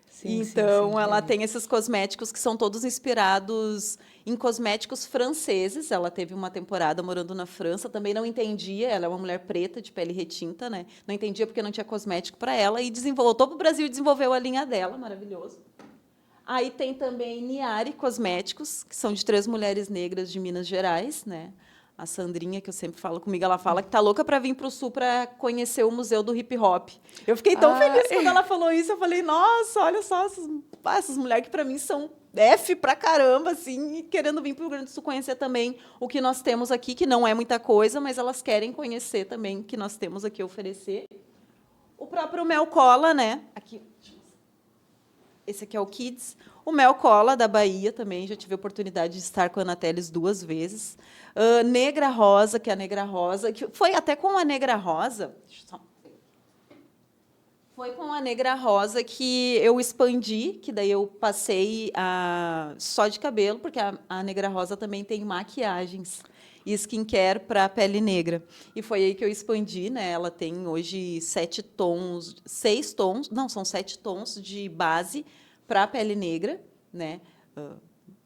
Sim, então, ela tem esses cosméticos que são todos inspirados em cosméticos franceses. Ela teve uma temporada morando na França, também não entendia, ela é uma mulher preta, de pele retinta, né? Não entendia porque não tinha cosmético para ela, e voltou para o Brasil e desenvolveu a linha dela, maravilhoso. Aí tem também Niari Cosméticos, que são de 3 mulheres negras de Minas Gerais, né? A Sandrinha, que eu sempre falo comigo, ela fala que tá louca para vir para o Sul para conhecer o Museu do Hip Hop. Eu fiquei tão feliz quando ela falou isso. Eu falei, nossa, olha só, essas mulheres que para mim são F pra caramba, assim, e querendo vir para o Rio Grande do Sul conhecer também o que nós temos aqui, que não é muita coisa, mas elas querem conhecer também o que nós temos aqui a oferecer. O próprio Mel Cola, né? Aqui, esse aqui é o Kids. O Mel Cola, da Bahia, também. Já tive a oportunidade de estar com a Ana Teles 2 vezes. Negra Rosa, que é a Negra Rosa. Que foi até com a Negra Rosa... Foi com a Negra Rosa que eu expandi, que daí eu passei só de cabelo, porque a Negra Rosa também tem maquiagens e skincare para a pele negra. E foi aí que eu expandi, né? Ela tem hoje 7 tons, 6 tons, não, são 7 tons de base para a pele negra, né?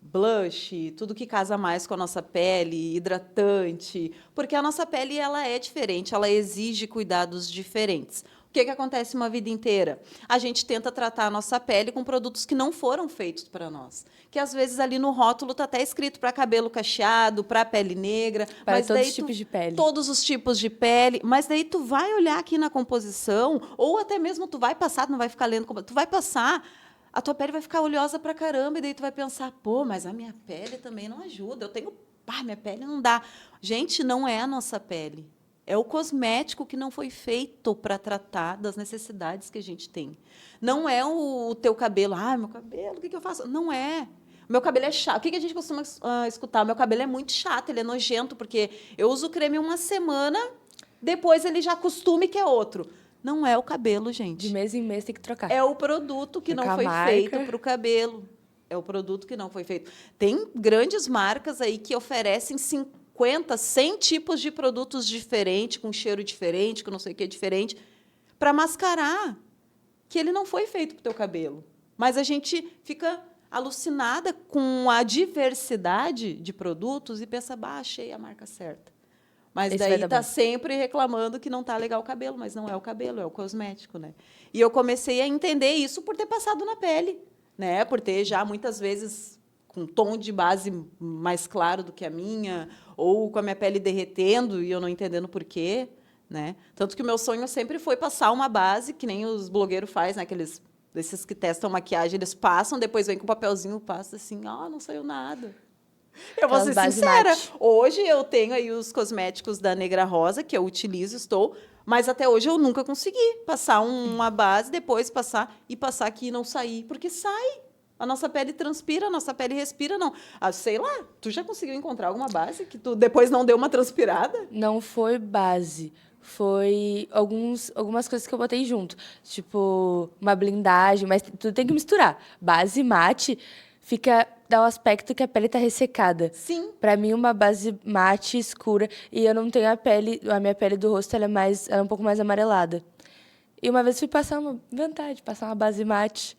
Blush, tudo que casa mais com a nossa pele, hidratante, porque a nossa pele ela é diferente, ela exige cuidados diferentes. O que acontece uma vida inteira? A gente tenta tratar a nossa pele com produtos que não foram feitos para nós. Que, às vezes, ali no rótulo está até escrito para cabelo cacheado, para pele negra. Para todos os tipos de pele. Todos os tipos de pele. Mas daí tu vai olhar aqui na composição, ou até mesmo tu vai passar, não vai ficar lendo, tu vai passar, a tua pele vai ficar oleosa para caramba, e daí tu vai pensar, pô, mas a minha pele também não ajuda. Eu tenho, minha pele não dá. Gente, não é a nossa pele. É o cosmético que não foi feito para tratar das necessidades que a gente tem. Não é o teu cabelo. Meu cabelo, o que eu faço? Não é. Meu cabelo é chato. O que a gente costuma escutar? Meu cabelo é muito chato, ele é nojento, porque eu uso creme uma semana, depois ele já acostuma e quer outro. Não é o cabelo, gente. De mês em mês tem que trocar. É o produto que não foi feito para o cabelo. É o produto que não foi feito. Tem grandes marcas aí que oferecem 50, 100 tipos de produtos diferentes, com cheiro diferente, com não sei o que diferente, para mascarar que ele não foi feito para o teu cabelo. Mas a gente fica alucinada com a diversidade de produtos e pensa, achei a marca certa. Mas daí está sempre reclamando que não está legal o cabelo, mas não é o cabelo, é o cosmético, né? E eu comecei a entender isso por ter passado na pele, né? Por ter já muitas vezes com um tom de base mais claro do que a minha, ou com a minha pele derretendo e eu não entendendo por quê, né? Tanto que o meu sonho sempre foi passar uma base, que nem os blogueiros fazem, né? Esses que testam maquiagem, eles passam, depois vem com o papelzinho, passa assim, não saiu nada. Eu vou Aquelas ser base sincera. mate. Hoje eu tenho aí os cosméticos da Negra Rosa, que eu utilizo, mas até hoje eu nunca consegui passar uma base, depois passar aqui e não sair, porque sai. A nossa pele transpira, a nossa pele respira, não. Ah, sei lá, tu já conseguiu encontrar alguma base que tu depois não deu uma transpirada? Não foi base. Foi algumas coisas que eu botei junto. Tipo, uma blindagem, mas tudo tem que misturar. Base mate dá o aspecto que a pele tá ressecada. Sim. Pra mim, uma base mate escura. E eu não tenho a minha pele do rosto, ela é um pouco mais amarelada. E uma vez fui inventar de passar uma base mate.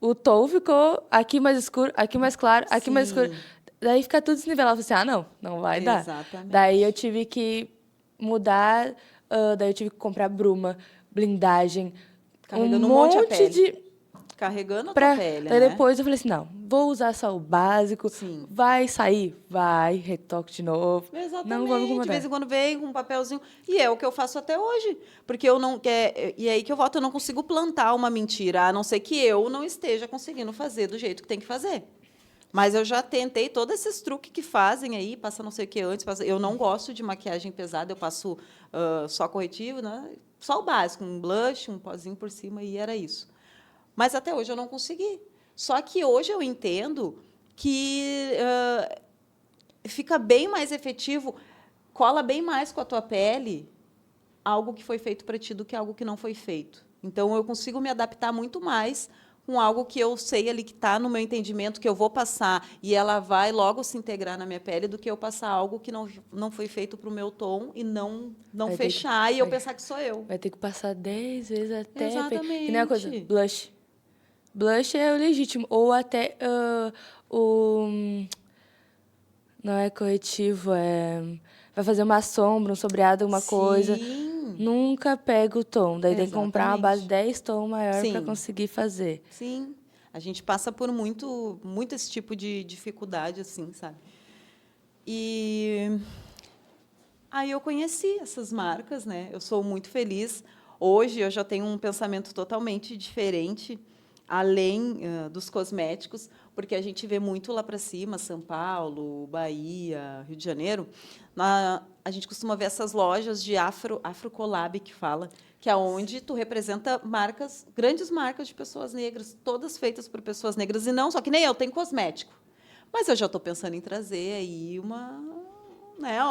O tom ficou aqui mais escuro, aqui mais claro, aqui mais Sim. escuro. Daí fica tudo desnivelado. Eu falei assim, não vai dar. Exatamente. Daí eu tive que mudar, daí eu tive que comprar bruma, blindagem, Carregando um monte a pele. de... Carregando a tua pele, Daí né? depois eu falei assim, não, vou usar só o básico. Sim. Vai sair? Vai, retoque de novo. Exatamente. Não vou me De incomodar. vez em quando vem com um papelzinho. E é o que eu faço até hoje. Porque eu não quer. E aí que eu volto, eu não consigo plantar uma mentira, a não ser que eu não esteja conseguindo fazer do jeito que tem que fazer. Mas eu já tentei todos esses truques que fazem aí, passa não sei o que antes. Eu não gosto de maquiagem pesada, eu passo só corretivo, né? Só o básico, um blush, um pozinho por cima, e era isso. Mas até hoje eu não consegui. Só que hoje eu entendo que fica bem mais efetivo, cola bem mais com a tua pele algo que foi feito para ti do que algo que não foi feito. Então, eu consigo me adaptar muito mais com algo que eu sei ali que está no meu entendimento, que eu vou passar e ela vai logo se integrar na minha pele, do que eu passar algo que não foi feito para o meu tom e não Vai ter fechar que- e eu vai- pensar que sou eu. Vai ter que passar 10 vezes até... Exatamente. Que nem a coisa, blush. Blush é o legítimo. Ou até o... Não é corretivo, vai fazer uma sombra, um sombreado, alguma coisa. Sim. Nunca pega o tom. Daí tem que comprar uma base Exatamente. 10 tons maior para Sim. conseguir fazer. Sim, a gente passa por muito esse tipo de dificuldade, assim, sabe? E aí eu conheci essas marcas, né? Eu sou muito feliz. Hoje eu já tenho um pensamento totalmente diferente, além dos cosméticos, porque a gente vê muito lá para cima, São Paulo, Bahia, Rio de Janeiro. A gente costuma ver essas lojas de Afrocolab, que fala, que é onde tu representa marcas, grandes marcas de pessoas negras, todas feitas por pessoas negras. E não, só que nem eu, tenho cosmético. Mas eu já estou pensando em trazer aí uma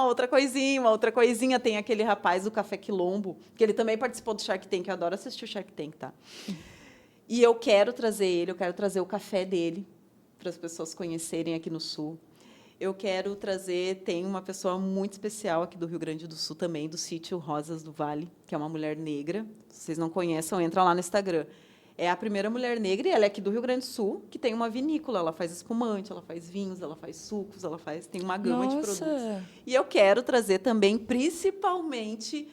outra coisinha. Tem aquele rapaz do Café Quilombo, que ele também participou do Shark Tank, eu adoro assistir o Shark Tank, tá? E eu quero trazer ele, eu quero trazer o café dele, para as pessoas conhecerem aqui no Sul. Eu quero trazer, tem uma pessoa muito especial aqui do Rio Grande do Sul também, do sítio Rosas do Vale, que é uma mulher negra. Se vocês não conhecem, entra lá no Instagram. É a primeira mulher negra, e ela é aqui do Rio Grande do Sul, que tem uma vinícola. Ela faz espumante, ela faz vinhos, ela faz sucos, tem uma gama de produtos. E eu quero trazer também, principalmente,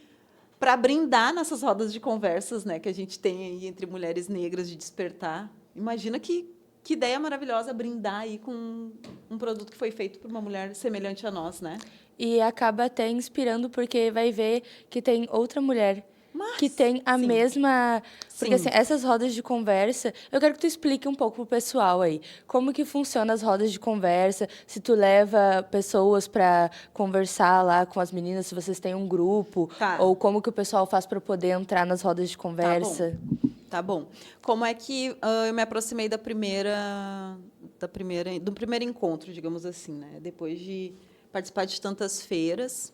para brindar nessas rodas de conversas, né, que a gente tem aí entre mulheres negras, de despertar. Imagina que ideia maravilhosa brindar aí com um produto que foi feito por uma mulher semelhante a nós, né? E acaba até inspirando, porque vai ver que tem outra mulher que tem a sim. mesma... Porque Sim. assim, essas rodas de conversa, eu quero que tu explique um pouco pro pessoal aí. Como que funciona as rodas de conversa, se tu leva pessoas para conversar lá com as meninas, se vocês têm um grupo, Tá. ou como que o pessoal faz para poder entrar nas rodas de conversa. Tá bom. Como é que eu me aproximei do primeiro encontro, digamos assim, né? Depois de participar de tantas feiras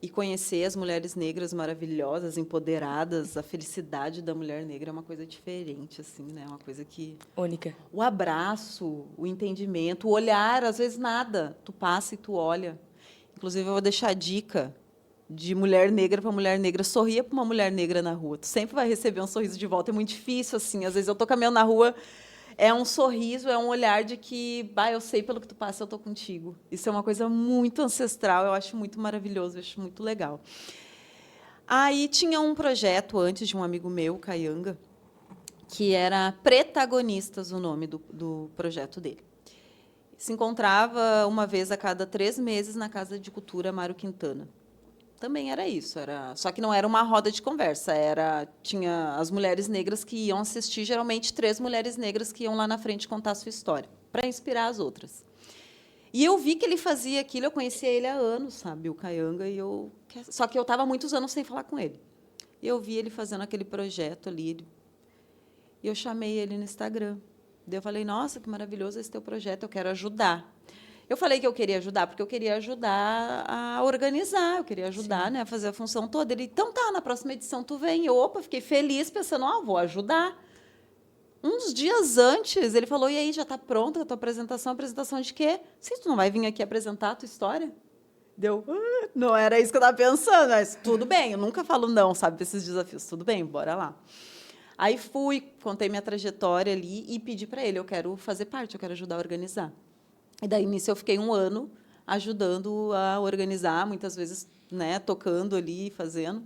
e conhecer as mulheres negras maravilhosas, empoderadas, a felicidade da mulher negra é uma coisa diferente, assim, né? Uma coisa que Única. o abraço, o entendimento, o olhar, às vezes nada, tu passa e tu olha. Inclusive eu vou deixar a dica de mulher negra para mulher negra. Sorria para uma mulher negra na rua. Tu sempre vai receber um sorriso de volta. É muito difícil, assim. Às vezes eu tô caminhando na rua, é um sorriso, é um olhar de que, eu sei pelo que tu passa, eu tô contigo. Isso é uma coisa muito ancestral, eu acho muito maravilhoso, eu acho muito legal. Aí tinha um projeto antes de um amigo meu, Caianga, que era Pretagonistas, o nome do projeto dele. Se encontrava uma vez a cada 3 meses na Casa de Cultura Mário Quintana. Também era isso, só que não era uma roda de conversa, tinha as mulheres negras que iam assistir, geralmente 3 mulheres negras que iam lá na frente contar a sua história, para inspirar as outras. E eu vi que ele fazia aquilo, eu conhecia ele há anos, sabe, o Caianga, só que eu estava há muitos anos sem falar com ele. E eu vi ele fazendo aquele projeto ali, e eu chamei ele no Instagram. Daí eu falei, nossa, que maravilhoso esse teu projeto, eu quero ajudar. Eu falei que eu queria ajudar, porque eu queria ajudar a organizar, eu queria ajudar, né, a fazer a função toda. Ele, então tá, na próxima edição tu vem. Eu, opa, fiquei feliz, pensando, vou ajudar. Uns dias antes, ele falou, e aí, já está pronta a tua apresentação? Apresentação de quê? Sim, tu não vai vir aqui apresentar a tua história? Deu, não era isso que eu estava pensando, mas tudo bem, eu nunca falo não, sabe, para esses desafios. Tudo bem, bora lá. Aí fui, contei minha trajetória ali e pedi para ele, eu quero fazer parte, eu quero ajudar a organizar. E daí, nisso, eu fiquei 1 ano ajudando a organizar, muitas vezes, né, tocando ali, fazendo.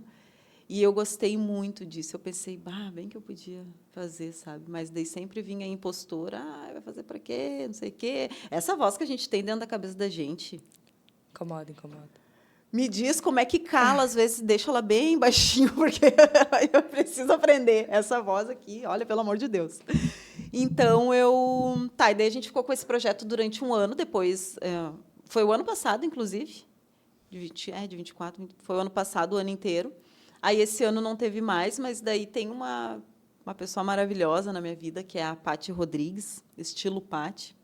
E eu gostei muito disso. Eu pensei, bem que eu podia fazer, sabe? Mas daí sempre vinha a impostora, vai fazer para quê? Não sei o quê. Essa voz que a gente tem dentro da cabeça da gente. Incomoda. Me diz como é que cala, às vezes deixa ela bem baixinho, porque eu preciso aprender essa voz aqui, olha, pelo amor de Deus. Então, e daí a gente ficou com esse projeto durante 1 ano, depois, foi o ano passado, inclusive, de 24, foi o ano passado, o ano inteiro. Aí, esse ano não teve mais, mas daí tem uma pessoa maravilhosa na minha vida, que é a Paty Rodrigues, estilo Paty,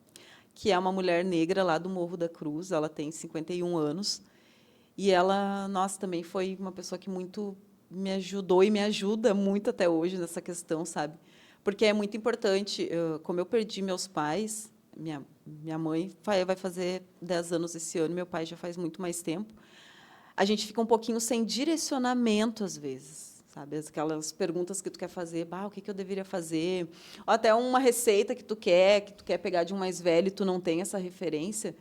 que é uma mulher negra lá do Morro da Cruz, ela tem 51 anos, e ela, nossa, também foi uma pessoa que muito me ajudou e me ajuda muito até hoje nessa questão, sabe? Porque é muito importante, como eu perdi meus pais, minha mãe vai fazer 10 anos esse ano, meu pai já faz muito mais tempo, a gente fica um pouquinho sem direcionamento, às vezes, sabe? Aquelas perguntas que tu quer fazer, o que eu deveria fazer? Ou até uma receita que tu quer pegar de um mais velho e tu não tem essa referência.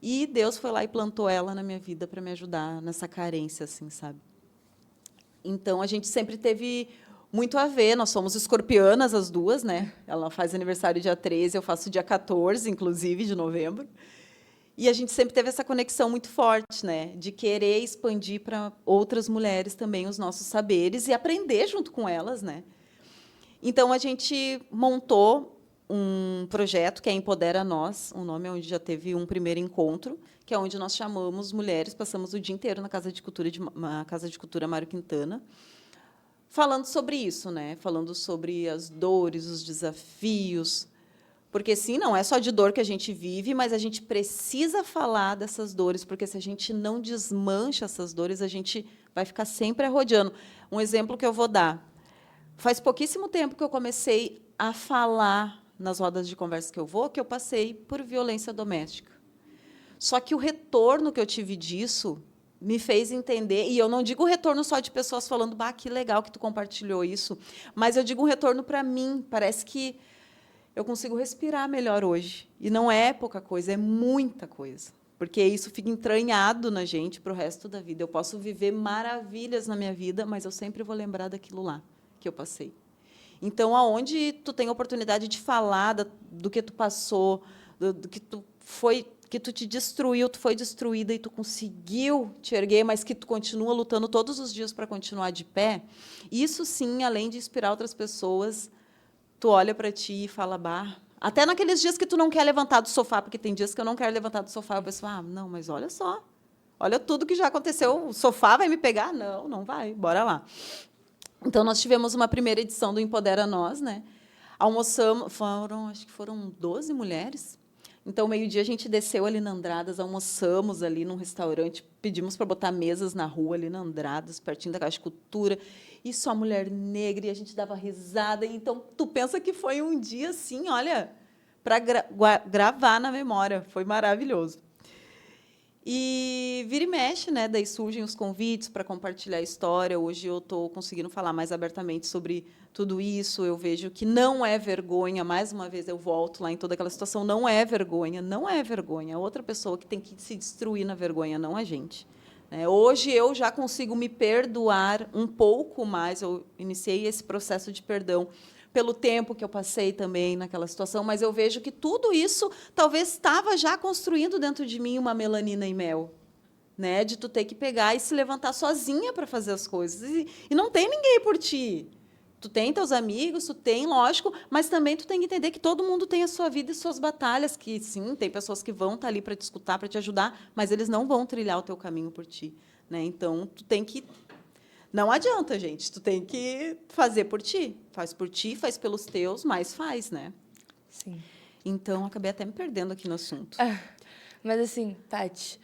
E Deus foi lá e plantou ela na minha vida para me ajudar nessa carência, assim, sabe? Então, a gente sempre teve muito a ver, nós somos escorpianas as duas, né? Ela faz aniversário dia 13, eu faço dia 14, inclusive, de novembro. E a gente sempre teve essa conexão muito forte, né, de querer expandir para outras mulheres também os nossos saberes e aprender junto com elas, né? Então a gente montou um projeto que é Empodera Nós, um nome onde já teve um primeiro encontro, que é onde nós chamamos mulheres, passamos o dia inteiro na Casa de Cultura Mário Quintana, falando sobre isso, né? Falando sobre as dores, os desafios. Porque, sim, não é só de dor que a gente vive, mas a gente precisa falar dessas dores, porque se a gente não desmancha essas dores, a gente vai ficar sempre rodeando. Um exemplo que eu vou dar. Faz pouquíssimo tempo que eu comecei a falar nas rodas de conversa que eu passei por violência doméstica. Só que o retorno que eu tive disso me fez entender, e eu não digo retorno só de pessoas falando, que legal que tu compartilhou isso, mas eu digo um retorno para mim, parece que eu consigo respirar melhor hoje. E não é pouca coisa, é muita coisa. Porque isso fica entranhado na gente para o resto da vida. Eu posso viver maravilhas na minha vida, mas eu sempre vou lembrar daquilo lá que eu passei. Então, aonde tu tem a oportunidade de falar do que tu passou, do que tu te destruiu, tu foi destruída e tu conseguiu te erguer, mas que tu continua lutando todos os dias para continuar de pé, isso, sim, além de inspirar outras pessoas, tu olha para ti e fala, até naqueles dias que tu não quer levantar do sofá, porque tem dias que eu não quero levantar do sofá, eu penso, não, mas olha só, olha tudo que já aconteceu, o sofá vai me pegar? Não, não vai, bora lá. Então, nós tivemos uma primeira edição do Empodera Nós, né? Almoçamos, acho que foram 12 mulheres. Então, meio-dia, a gente desceu ali na Andradas, almoçamos ali num restaurante, pedimos para botar mesas na rua, ali na Andradas, pertinho da Casa de Cultura, e só mulher negra, e a gente dava risada. Então, tu pensa que foi um dia, assim, olha, para gravar na memória. Foi maravilhoso. E vira e mexe, né? Daí surgem os convites para compartilhar a história. Hoje eu estou conseguindo falar mais abertamente sobre tudo isso. Eu vejo que não é vergonha. Mais uma vez eu volto lá em toda aquela situação. Não é vergonha, não é vergonha. Outra pessoa que tem que se destruir na vergonha, não a gente. Hoje eu já consigo me perdoar um pouco mais. Eu iniciei esse processo de perdão pelo tempo que eu passei também naquela situação, mas eu vejo que tudo isso talvez estava já construindo dentro de mim uma melanina e mel, né? De tu ter que pegar e se levantar sozinha para fazer as coisas. E não tem ninguém por ti. Tu tem teus amigos, tu tem, lógico, mas também tu tem que entender que todo mundo tem a sua vida e suas batalhas, que sim, tem pessoas que vão estar ali para te escutar, para te ajudar, mas eles não vão trilhar o teu caminho por ti, né? Então, tu tem que... Não adianta, gente, tu tem que fazer por ti. Faz por ti, faz pelos teus, mas faz, né? Sim. Então, acabei até me perdendo aqui no assunto. Mas assim, Tati,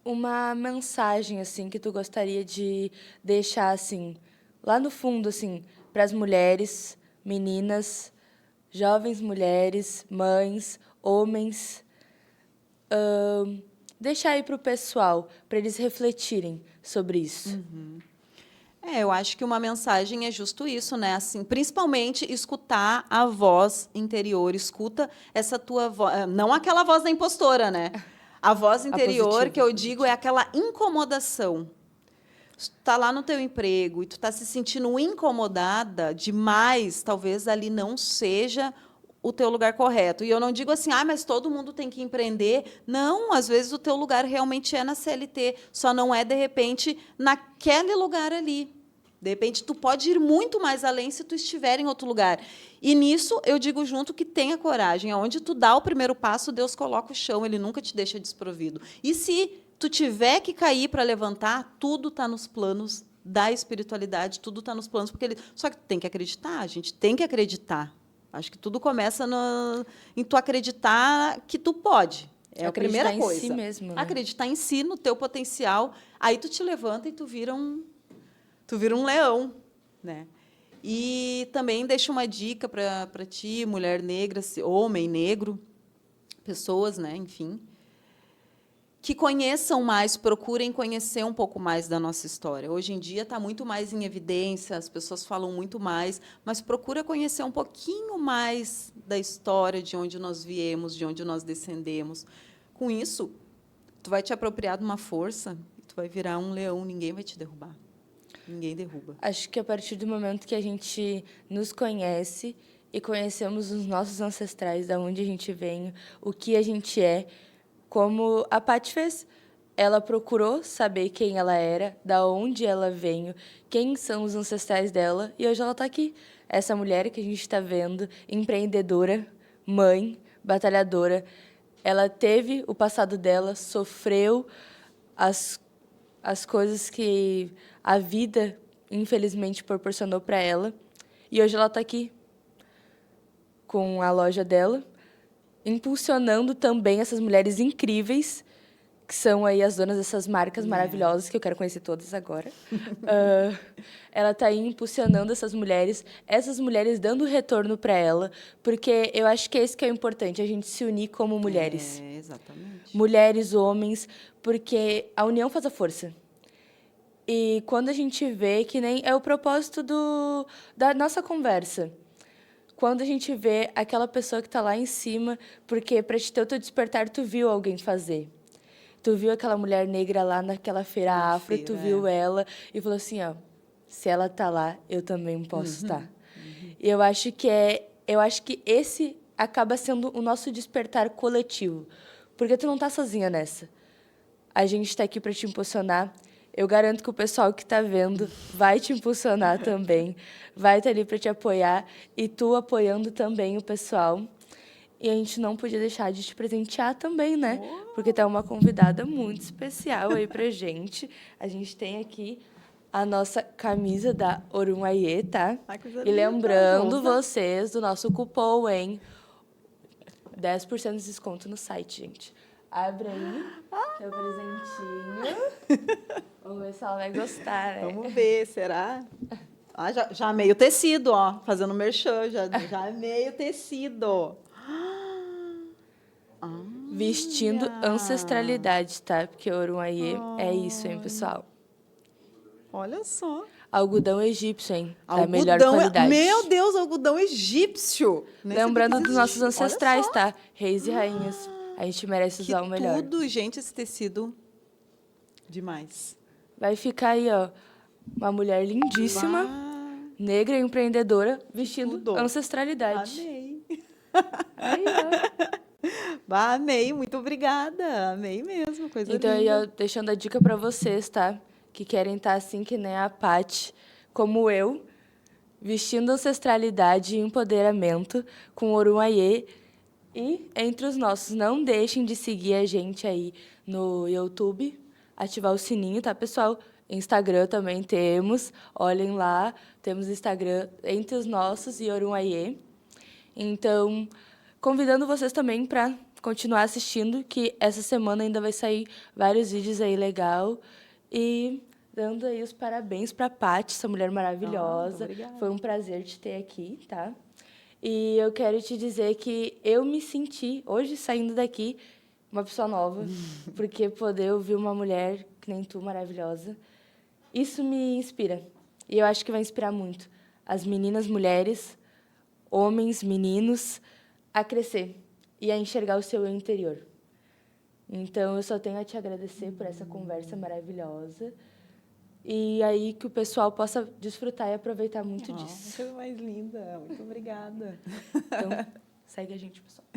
uma mensagem assim que tu gostaria de deixar assim, lá no fundo assim, para as mulheres, meninas, jovens mulheres, mães, homens, deixar aí para o pessoal, para eles refletirem sobre isso. Eu acho que uma mensagem é justo isso, né? Assim, principalmente escutar a voz interior, escuta essa tua voz, não aquela voz da impostora, né? A voz interior positiva, que eu digo é aquela incomodação. Se tu tá lá no teu emprego e tu tá se sentindo incomodada demais, talvez ali não seja o teu lugar correto. E eu não digo assim, mas todo mundo tem que empreender. Não, às vezes o teu lugar realmente é na CLT, só não é, de repente, naquele lugar ali. De repente, tu pode ir muito mais além se tu estiver em outro lugar. E nisso, eu digo junto que tenha coragem. Onde tu dá o primeiro passo, Deus coloca o chão, Ele nunca te deixa desprovido. E se tu tiver que cair para levantar, tudo está nos planos da espiritualidade, tudo está nos planos, porque só que tu tem que acreditar, a gente tem que acreditar. Acho que tudo começa em tu acreditar que tu pode. É a primeira coisa. Acreditar em si mesmo, né? Acreditar em si, no teu potencial. Aí tu te levanta e tu vira um leão, né? E também deixo uma dica para ti, mulher negra, homem negro, pessoas, né, enfim, que conheçam mais, procurem conhecer um pouco mais da nossa história. Hoje em dia está muito mais em evidência, as pessoas falam muito mais, mas procura conhecer um pouquinho mais da história, de onde nós viemos, de onde nós descendemos. Com isso, tu vai te apropriar de uma força e tu vai virar um leão, ninguém vai te derrubar. Ninguém derruba. Acho que a partir do momento que a gente nos conhece e conhecemos os nossos ancestrais, da onde a gente vem, o que a gente é, como a Paty fez, ela procurou saber quem ela era, da onde ela veio, quem são os ancestrais dela, e hoje ela está aqui. Essa mulher que a gente está vendo, empreendedora, mãe, batalhadora, ela teve o passado dela, sofreu as coisas que a vida, infelizmente, proporcionou para ela. E hoje ela está aqui com a loja dela, impulsionando também essas mulheres incríveis, que são aí as donas dessas marcas maravilhosas, que eu quero conhecer todas agora. Ela está aí impulsionando essas mulheres dando retorno para ela, porque eu acho que é isso que é importante, a gente se unir como mulheres. Exatamente. Mulheres, homens, porque a união faz a força. E quando a gente vê, que nem é o propósito da nossa conversa, quando a gente vê aquela pessoa que está lá em cima, porque para te ter o teu despertar, tu viu alguém fazer. Tu viu aquela mulher negra lá naquela feira afro, tu viu ela e falou assim, se ela está lá, eu também posso estar. E eu acho que esse acaba sendo o nosso despertar coletivo, porque tu não está sozinha nessa. A gente está aqui para te impulsionar. Eu garanto que o pessoal que está vendo vai te impulsionar também, vai estar ali para te apoiar e tu apoiando também o pessoal. E a gente não podia deixar de te presentear também, né? Porque tá uma convidada muito especial aí pra gente. A gente tem aqui a nossa camisa da Orunhaiê, tá? Ai, coisa E linda, lembrando rosa. vocês do nosso cupom, hein? 10% de desconto no site, gente. Abre aí, teu presentinho. Vamos ver se ela vai gostar, né? Vamos ver, será? Já amei o tecido, ó. Fazendo merchan, já amei o tecido. Vestindo ancestralidade, tá? Porque Orunhaiê é isso, hein, pessoal? Olha só. Algodão egípcio, hein? Da Algodão, melhor qualidade. Meu Deus, algodão egípcio. Nem Lembrando sabia que dos nossos existia. ancestrais, Olha só. tá? Reis e rainhas. A gente merece usar o melhor. Tudo, gente, esse tecido demais. Vai ficar aí, ó, uma mulher lindíssima, negra e empreendedora, vestindo tudo. ancestralidade. Amei. Aí, ó. Amei, muito obrigada. Amei mesmo, coisa Então, aí, linda. ó, deixando a dica pra vocês, tá? Que querem estar assim que nem a Paty, como eu, vestindo ancestralidade e empoderamento com Orunhayê e entre os nossos. Não deixem de seguir a gente aí no YouTube, ativar o sininho, tá, pessoal? Instagram também temos, olhem lá, temos Instagram entre os nossos e Orunhayê. Então, convidando vocês também para continuar assistindo, que essa semana ainda vai sair vários vídeos aí legal. E dando aí os parabéns para a Paty, essa mulher maravilhosa. Obrigada. Foi um prazer te ter aqui, tá? E eu quero te dizer que eu me senti, hoje, saindo daqui, uma pessoa nova, porque poder ouvir uma mulher que nem tu, maravilhosa, isso me inspira. E eu acho que vai inspirar muito as meninas, mulheres, homens, meninos, a crescer e a enxergar o seu eu interior. Então, eu só tenho a te agradecer por essa conversa maravilhosa. E aí que o pessoal possa desfrutar e aproveitar muito disso. Coisa mais linda. Muito obrigada. Então, segue a gente, pessoal.